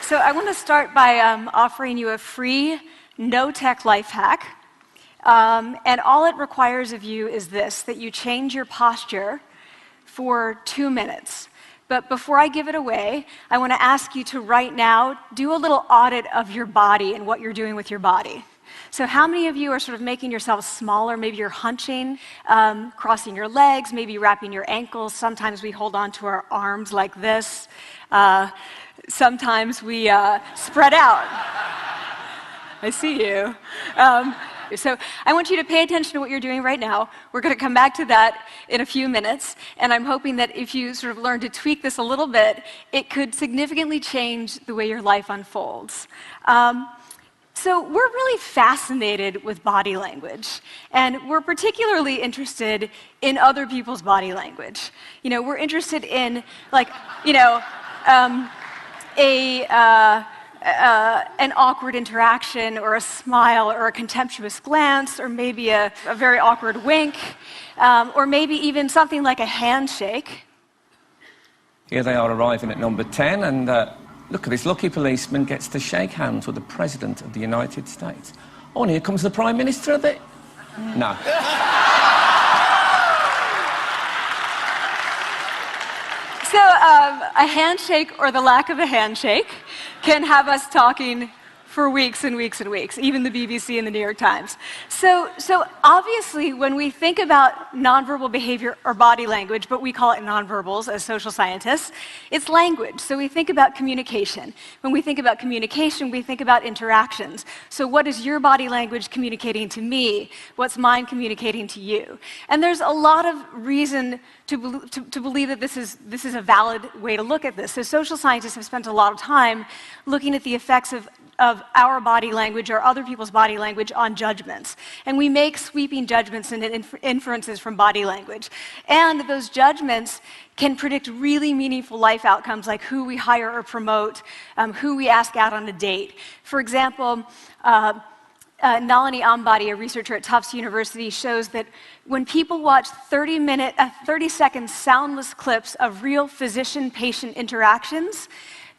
So I want to start by offering you a free, no-tech life hack. And all it requires of you is this, that you change your posture for 2 minutes. But before I give it away, I want to ask you to right now do a little audit of your body and what you're doing with your body. So how many of you are sort of making yourselves smaller? Maybe you're hunching, crossing your legs, maybe wrapping your ankles. Sometimes we hold on to our arms like this. Sometimes we spread out. I see you. So I want you to pay attention to what you're doing right now. We're going to come back to that in a few minutes, and I'm hoping that if you sort of learn to tweak this a little bit, it could significantly change the way your life unfolds. So we're really fascinated with body language, and we're particularly interested in other people's body language. You know, we're interested in, like, you know, an awkward interaction, or a smile, or a contemptuous glance, or maybe a very awkward wink, or maybe even something like a handshake. Here they are arriving at number 10, and look at this lucky policeman gets to shake hands with the President of the United States. Oh, and here comes the Prime Minister of it. No. So a handshake, or the lack of a handshake, can have us talking for weeks and weeks and weeks, even the BBC and the New York Times. So obviously, when we think about nonverbal behavior or body language, but we call it nonverbals as social scientists, it's language. So we think about communication. When we think about communication, we think about interactions. So what is your body language communicating to me? What's mine communicating to you? And there's a lot of reason to believe that this is a valid way to look at this. So social scientists have spent a lot of time looking at the effects of our body language or other people's body language on judgments. And we make sweeping judgments and inferences from body language. And those judgments can predict really meaningful life outcomes, like who we hire or promote, who we ask out on a date. For example, Nalini Ambady, a researcher at Tufts University, shows that when people watch 30-second soundless clips of real physician-patient interactions,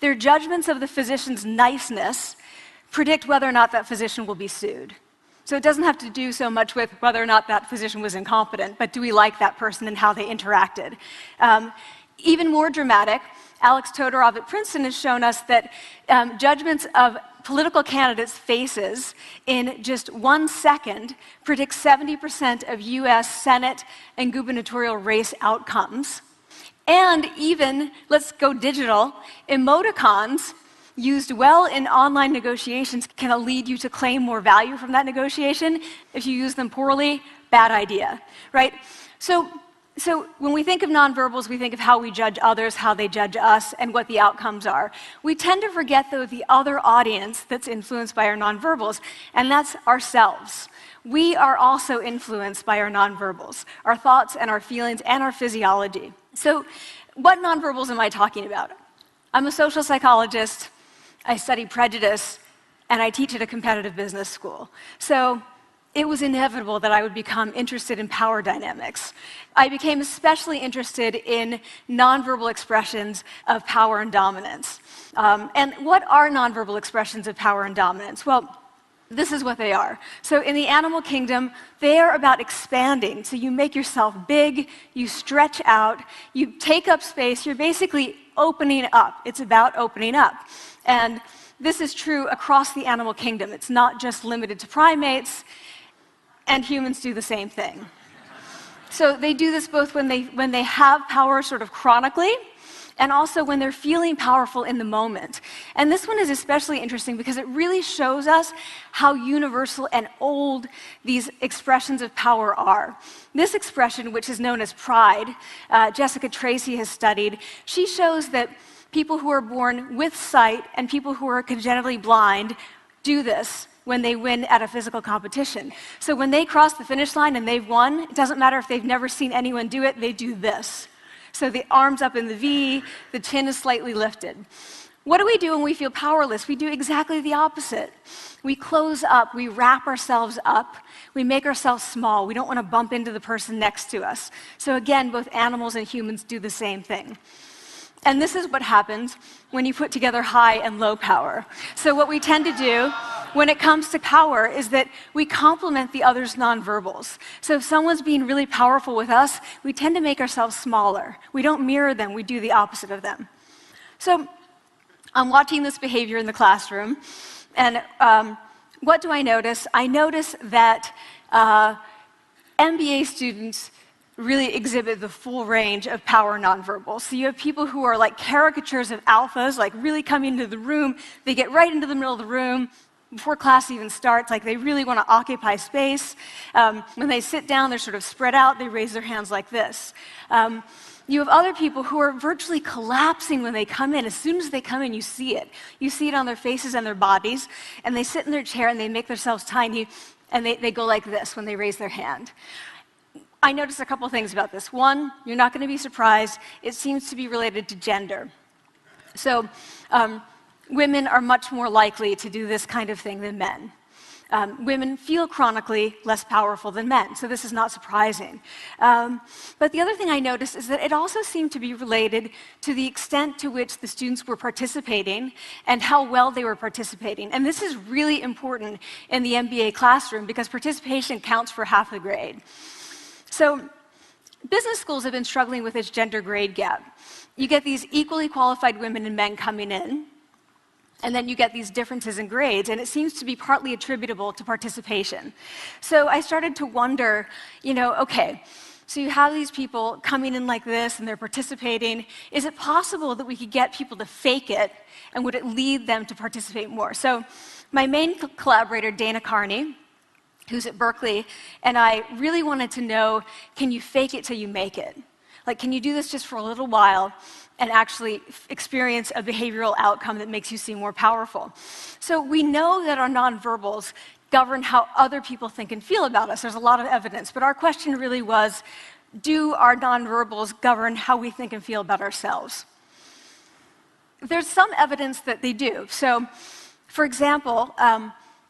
their judgments of the physician's niceness predict whether or not that physician will be sued. So it doesn't have to do so much with whether or not that physician was incompetent, but do we like that person and how they interacted? Even more dramatic, Alex Todorov at Princeton has shown us that judgments of political candidates' faces in just 1 second predict 70% of US Senate and gubernatorial race outcomes. And even, let's go digital, emoticons used well in online negotiations can lead you to claim more value from that negotiation. If you use them poorly, bad idea, right? So when we think of nonverbals, we think of how we judge others, how they judge us, and what the outcomes are. We tend to forget, though, the other audience that's influenced by our nonverbals, and that's ourselves. We are also influenced by our nonverbals, our thoughts and our feelings and our physiology. So what nonverbals am I talking about? I'm a social psychologist, I study prejudice, and I teach at a competitive business school. So it was inevitable that I would become interested in power dynamics. I became especially interested in nonverbal expressions of power and dominance. And what are nonverbal expressions of power and dominance? Well, this is what they are. So in the animal kingdom, they are about expanding. So you make yourself big, you stretch out, you take up space, you're basically opening up. It's about opening up. And this is true across the animal kingdom. It's not just limited to primates, and humans do the same thing. So they do this both when they have power sort of chronically, and also when they're feeling powerful in the moment. And this one is especially interesting because it really shows us how universal and old these expressions of power are. This expression, which is known as pride, Jessica Tracy has studied, she shows that people who are born with sight and people who are congenitally blind do this when they win at a physical competition. So when they cross the finish line and they've won, it doesn't matter if they've never seen anyone do it, they do this. So the arms up in the V, the chin is slightly lifted. What do we do when we feel powerless? We do exactly the opposite. We close up, we wrap ourselves up, we make ourselves small. We don't want to bump into the person next to us. So again, both animals and humans do the same thing. And this is what happens when you put together high and low power. So what we tend to do when it comes to power is that we complement the other's nonverbals. So if someone's being really powerful with us, we tend to make ourselves smaller. We don't mirror them, we do the opposite of them. So I'm watching this behavior in the classroom, and what do I notice? I notice that MBA students really exhibit the full range of power nonverbals. So you have people who are like caricatures of alphas, like really coming into the room. They get right into the middle of the room before class even starts, like they really want to occupy space. When they sit down, they're sort of spread out. They raise their hands like this. You have other people who are virtually collapsing when they come in. As soon as they come in, you see it. You see it on their faces and their bodies, and they sit in their chair and they make themselves tiny, and they go like this when they raise their hand. I noticed a couple things about this. One, you're not going to be surprised. It seems to be related to gender. So women are much more likely to do this kind of thing than men. Women feel chronically less powerful than men, so this is not surprising. But the other thing I noticed is that it also seemed to be related to the extent to which the students were participating and how well they were participating. And this is really important in the MBA classroom because participation counts for half the grade. So business schools have been struggling with this gender grade gap. You get these equally qualified women and men coming in, and then you get these differences in grades, and it seems to be partly attributable to participation. So I started to wonder, okay, so you have these people coming in like this, and they're participating. Is it possible that we could get people to fake it, and would it lead them to participate more? So my main collaborator, Dana Carney, who's at Berkeley, and I really wanted to know, can you fake it till you make it? Like, can you do this just for a little while and actually experience a behavioral outcome that makes you seem more powerful? So we know that our nonverbals govern how other people think and feel about us. There's a lot of evidence, but our question really was, do our nonverbals govern how we think and feel about ourselves? There's some evidence that they do. So, for example,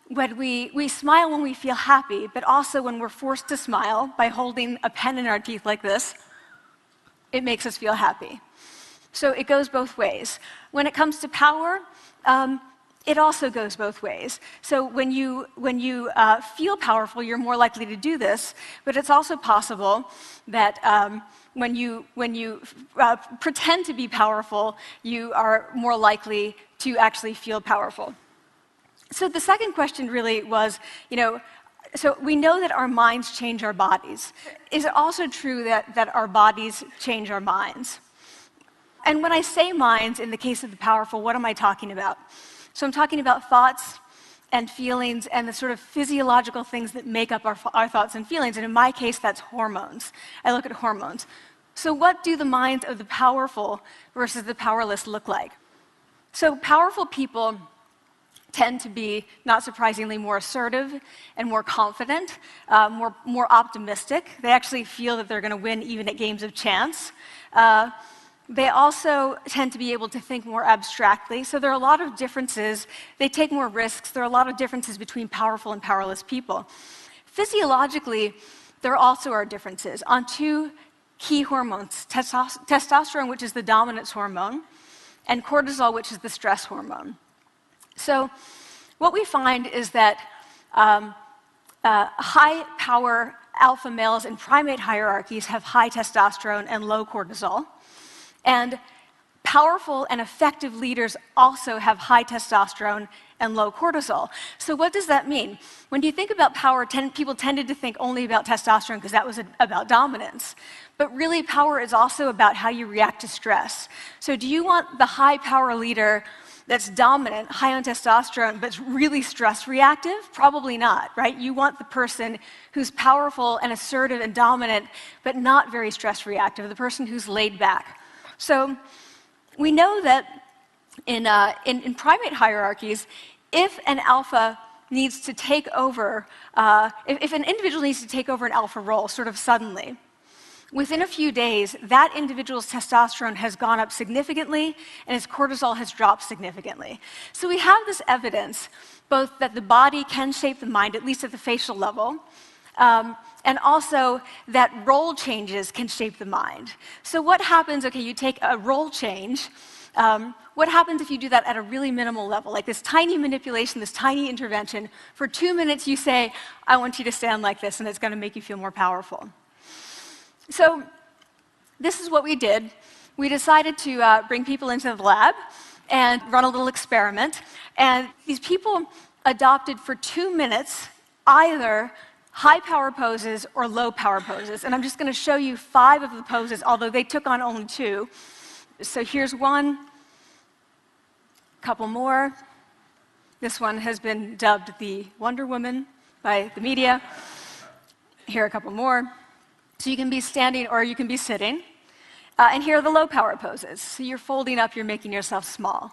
when we smile when we feel happy, but also when we're forced to smile by holding a pen in our teeth like this, it makes us feel happy. So it goes both ways. When it comes to power, it also goes both ways. So when you feel powerful, you're more likely to do this, but it's also possible that when you pretend to be powerful, you are more likely to actually feel powerful. So the second question really was, so we know that our minds change our bodies. Is it also true that our bodies change our minds? And when I say minds, in the case of the powerful, what am I talking about? So I'm talking about thoughts and feelings and the sort of physiological things that make up our thoughts and feelings. And in my case, that's hormones. I look at hormones. So what do the minds of the powerful versus the powerless look like? So powerful people tend to be, not surprisingly, more assertive and more confident, more optimistic. They actually feel that they're going to win even at games of chance. They also tend to be able to think more abstractly. So there are a lot of differences. They take more risks. There are a lot of differences between powerful and powerless people. Physiologically, there also are differences on two key hormones, testosterone, which is the dominance hormone, and cortisol, which is the stress hormone. So what we find is that high-power alpha males in primate hierarchies have high testosterone and low cortisol. And powerful and effective leaders also have high testosterone and low cortisol. So what does that mean? When you think about power, people tended to think only about testosterone because that was about dominance. But really, power is also about how you react to stress. So do you want the high-power leader that's dominant, high on testosterone, but really stress reactive? Probably not, right? You want the person who's powerful and assertive and dominant, but not very stress reactive, the person who's laid back. So we know that in primate hierarchies, if an alpha needs to take over, if an individual needs to take over an alpha role sort of suddenly, within a few days, that individual's testosterone has gone up significantly and his cortisol has dropped significantly. So we have this evidence, both that the body can shape the mind, at least at the facial level, and also that role changes can shape the mind. So what happens, okay, you take a role change, what happens if you do that at a really minimal level, like this tiny manipulation, this tiny intervention? For 2 minutes you say, I want you to stand like this, and it's going to make you feel more powerful. So this is what we did. We decided to bring people into the lab and run a little experiment. And these people adopted for 2 minutes either high power poses or low power poses. And I'm just going to show you 5 of the poses, although they took on only 2. So here's one, a couple more. This one has been dubbed the Wonder Woman by the media. Here are a couple more. So you can be standing or you can be sitting. And here are the low power poses. So you're folding up, you're making yourself small.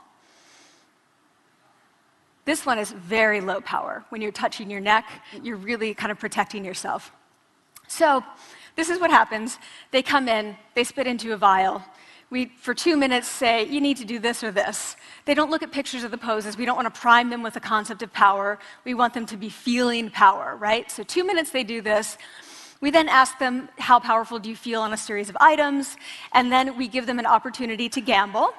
This one is very low power. When you're touching your neck, you're really kind of protecting yourself. So this is what happens. They come in, they spit into a vial. We, for 2 minutes, say, you need to do this or this. They don't look at pictures of the poses. We don't want to prime them with the concept of power. We want them to be feeling power, right? So 2 minutes they do this. We then ask them, how powerful do you feel on a series of items? And then we give them an opportunity to gamble.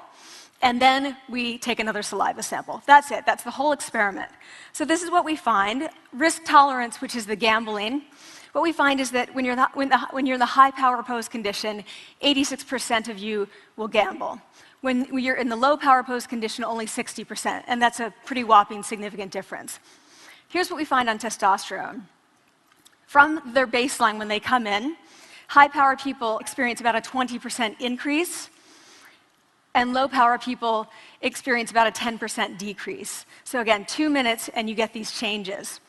And then we take another saliva sample. That's it. That's the whole experiment. So this is what we find. Risk tolerance, which is the gambling. What we find is that when you're in the high power pose condition, 86% of you will gamble. When you're in the low power pose condition, only 60%. And that's a pretty whopping significant difference. Here's what we find on testosterone. From their baseline when they come in, high power people experience about a 20% increase, and low power people experience about a 10% decrease. So again, 2 minutes and you get these changes.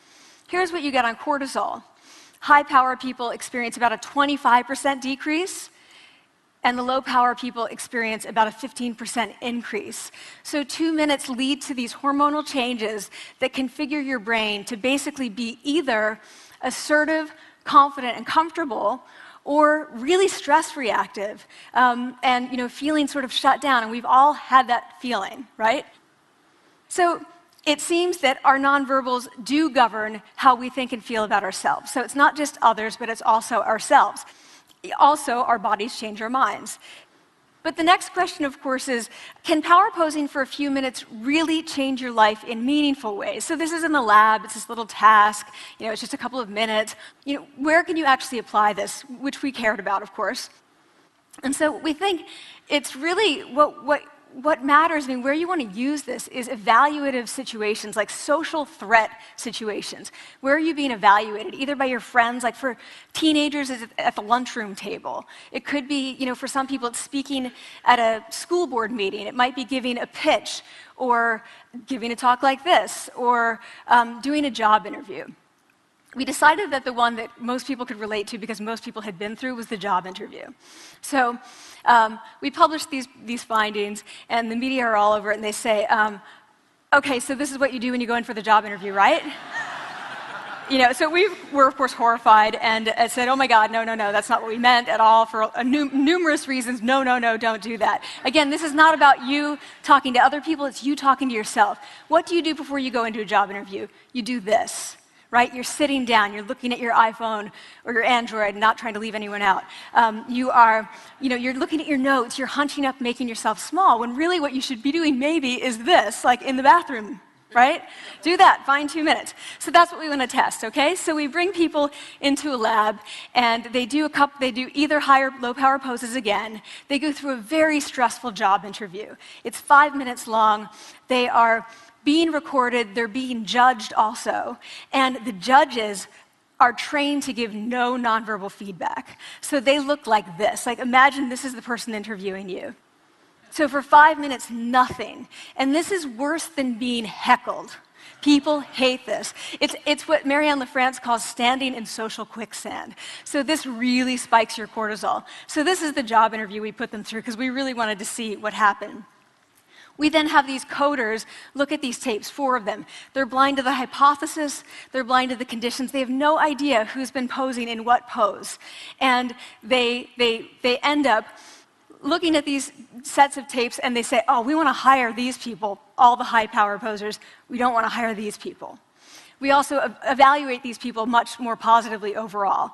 Here's what you get on cortisol. High power people experience about a 25% decrease, and the low power people experience about a 15% increase. So 2 minutes lead to these hormonal changes that configure your brain to basically be either assertive, confident, and comfortable, or really stress reactive, and feeling sort of shut down. And we've all had that feeling, right? So it seems that our nonverbals do govern how we think and feel about ourselves. So it's not just others, but it's also ourselves. Also, our bodies change our minds. But the next question, of course, is, can power posing for a few minutes really change your life in meaningful ways? So this is in the lab, it's this little task, it's just a couple of minutes. Where can you actually apply this, which we cared about, of course. And so we think it's really what matters, where you want to use this is evaluative situations, like social threat situations. Where are you being evaluated? Either by your friends, like for teenagers, it's at the lunchroom table. It could be, for some people, it's speaking at a school board meeting. It might be giving a pitch, or giving a talk like this, or doing a job interview. We decided that the one that most people could relate to, because most people had been through, was the job interview. So we published these findings, and the media are all over it, and they say, okay, so this is what you do when you go in for the job interview, right? So we were, of course, horrified, and said, oh my God, no, that's not what we meant at all, for numerous reasons. No, don't do that. Again, this is not about you talking to other people, it's you talking to yourself. What do you do before you go into a job interview? You do this. Right? You're sitting down, you're looking at your iPhone or your Android, not trying to leave anyone out. You're looking at your notes, you're hunching up, making yourself small, when really what you should be doing maybe is this, like in the bathroom, right? Do that, find 2 minutes. So that's what we want to test, okay? So we bring people into a lab, and they do either high or low power poses again. They go through a very stressful job interview. It's 5 minutes long. They are being recorded, they're being judged also, and the judges are trained to give no nonverbal feedback. So they look like this. Like, imagine this is the person interviewing you. So for 5 minutes, nothing. And this is worse than being heckled. People hate this. It's what Marianne LaFrance calls standing in social quicksand. So this really spikes your cortisol. So this is the job interview we put them through, because we really wanted to see what happened. We then have these coders look at these tapes, 4 of them. They're blind to the hypothesis, they're blind to the conditions. They have no idea who's been posing in what pose. And they end up looking at these sets of tapes, and they say, oh, we want to hire these people, all the high power posers. We don't want to hire these people. We also evaluate these people much more positively overall.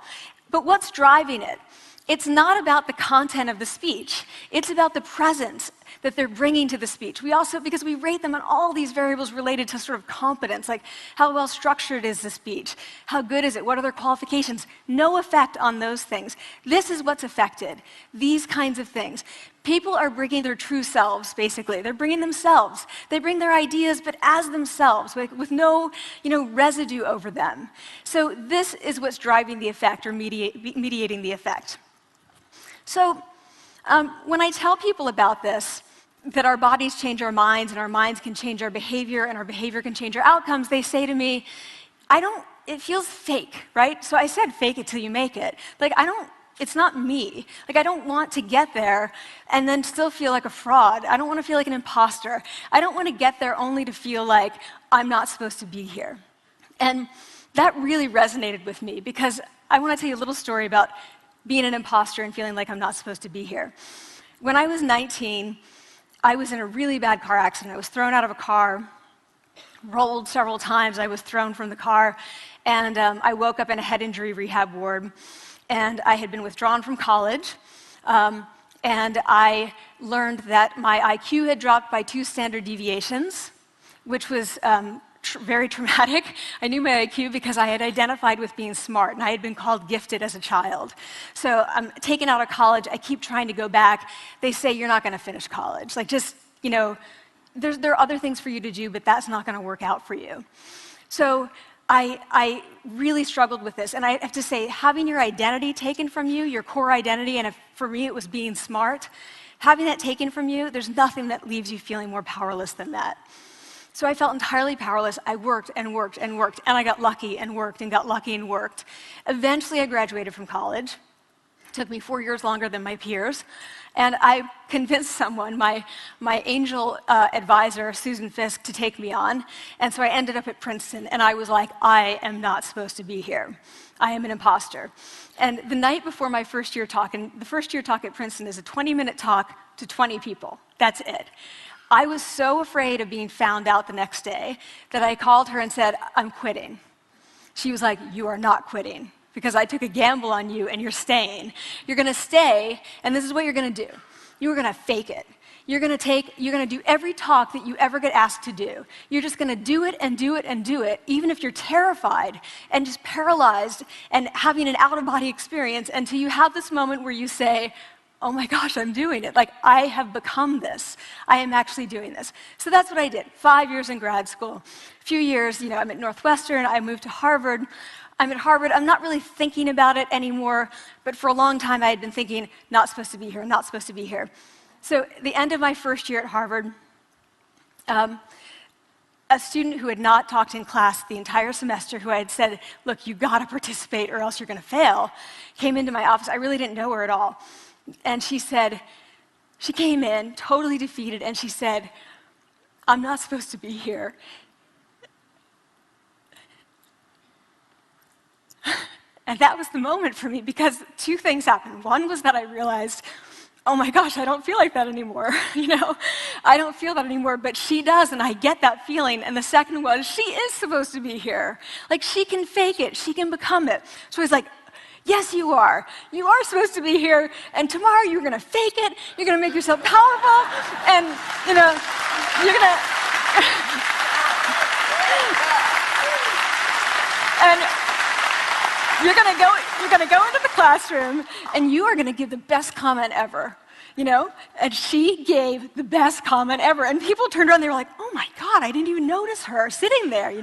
But what's driving it? It's not about the content of the speech. It's about the presence that they're bringing to the speech. We also, because we rate them on all these variables related to sort of competence, like how well structured is the speech? How good is it? What are their qualifications? No effect on those things. This is what's affected, these kinds of things. People are bringing their true selves, basically. They're bringing themselves. They bring their ideas, but as themselves, with no residue over them. So this is what's driving the effect or mediating the effect. So when I tell people about this, that our bodies change our minds and our minds can change our behavior and our behavior can change our outcomes, they say to me, it feels fake, right? So I said, fake it till you make it. Like, it's not me. Like, I don't want to get there and then still feel like a fraud. I don't want to feel like an imposter. I don't want to get there only to feel like I'm not supposed to be here. And that really resonated with me because I want to tell you a little story about being an imposter and feeling like I'm not supposed to be here. When I was 19, I was in a really bad car accident. I was thrown out of a car, rolled several times. I was thrown from the car, and I woke up in a head injury rehab ward. And I had been withdrawn from college, and I learned that my IQ had dropped by 2 standard deviations, which was very traumatic. I knew my IQ because I had identified with being smart, and I had been called gifted as a child. So I'm taken out of college. I keep trying to go back. They say, you're not going to finish college. Like, just, there are other things for you to do, but that's not going to work out for you. So I really struggled with this. And I have to say, having your identity taken from you, your core identity, and for me it was being smart, having that taken from you, there's nothing that leaves you feeling more powerless than that. So I felt entirely powerless. I worked and worked and worked, and I got lucky and worked and got lucky and worked. Eventually, I graduated from college. It took me 4 years longer than my peers. And I convinced someone, my angel advisor, Susan Fisk, to take me on. And so I ended up at Princeton, and I was like, I am not supposed to be here. I am an imposter. And the night before my first year talk, and the first year talk at Princeton is a 20-minute talk to 20 people. That's it. I was so afraid of being found out the next day that I called her and said, I'm quitting. She was like, you are not quitting, because I took a gamble on you and you're staying. You're going to stay, and this is what you're going to do. You're going to fake it. You're going to do every talk that you ever get asked to do. You're just going to do it and do it and do it, even if you're terrified and just paralyzed and having an out-of-body experience until you have this moment where you say, oh my gosh, I'm doing it. Like, I have become this. I am actually doing this. So that's what I did. 5 years in grad school. A few years, I'm at Northwestern. I moved to Harvard. I'm at Harvard. I'm not really thinking about it anymore, but for a long time I had been thinking, not supposed to be here, not supposed to be here. So at the end of my first year at Harvard, a student who had not talked in class the entire semester, who I had said, look, you've got to participate or else you're going to fail, came into my office. I really didn't know her at all. And she came in totally defeated, and she said, I'm not supposed to be here. And that was the moment for me, because 2 things happened. One was that I realized, oh my gosh, I don't feel like that anymore. I don't feel that anymore, but she does, and I get that feeling. And the second was, she is supposed to be here. Like, she can fake it, she can become it. So I was like, yes, you are. You are supposed to be here, and tomorrow you're going to fake it, you're going to make yourself powerful, and, you're going to... and you're going to go into the classroom, and you are going to give the best comment ever, And she gave the best comment ever, and people turned around, they were like, oh my God, I didn't even notice her sitting there,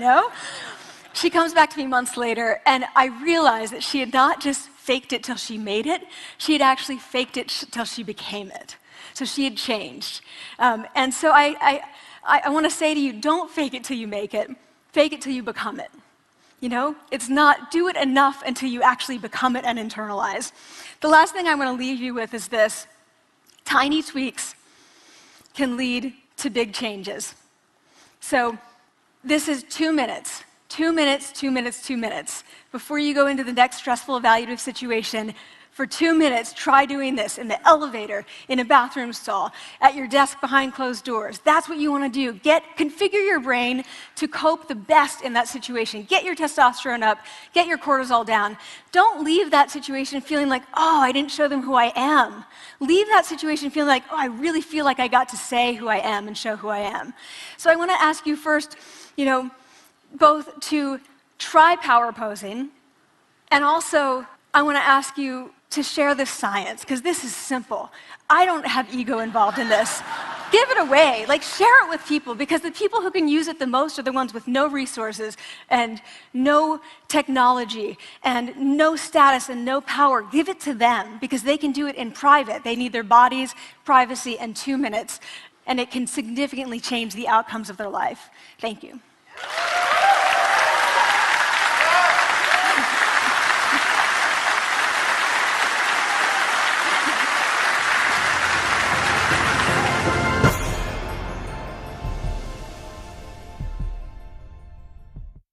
She comes back to me months later, and I realized that she had not just faked it till she made it, she had actually faked it till she became it. So she had changed. And so I want to say to you, don't fake it till you make it. Fake it till you become it. It's not do it enough until you actually become it and internalize. The last thing I want to leave you with is this. Tiny tweaks can lead to big changes. So this is 2 minutes. 2 minutes, 2 minutes, 2 minutes. Before you go into the next stressful evaluative situation, For 2 minutes, try doing this in the elevator, in a bathroom stall, at your desk behind closed doors. That's what you want to do. Configure your brain to cope the best in that situation. Get your testosterone up, get your cortisol down. Don't leave that situation feeling like, oh, I didn't show them who I am. Leave that situation feeling like, oh, I really feel like I got to say who I am and show who I am. So I want to ask you first, both to try power posing, and also I want to ask you to share this science, because this is simple. I don't have ego involved in this. Give it away, share it with people, because the people who can use it the most are the ones with no resources and no technology and no status and no power. Give it to them, because they can do it in private. They need their bodies, privacy, and 2 minutes, and it can significantly change the outcomes of their life. Thank you.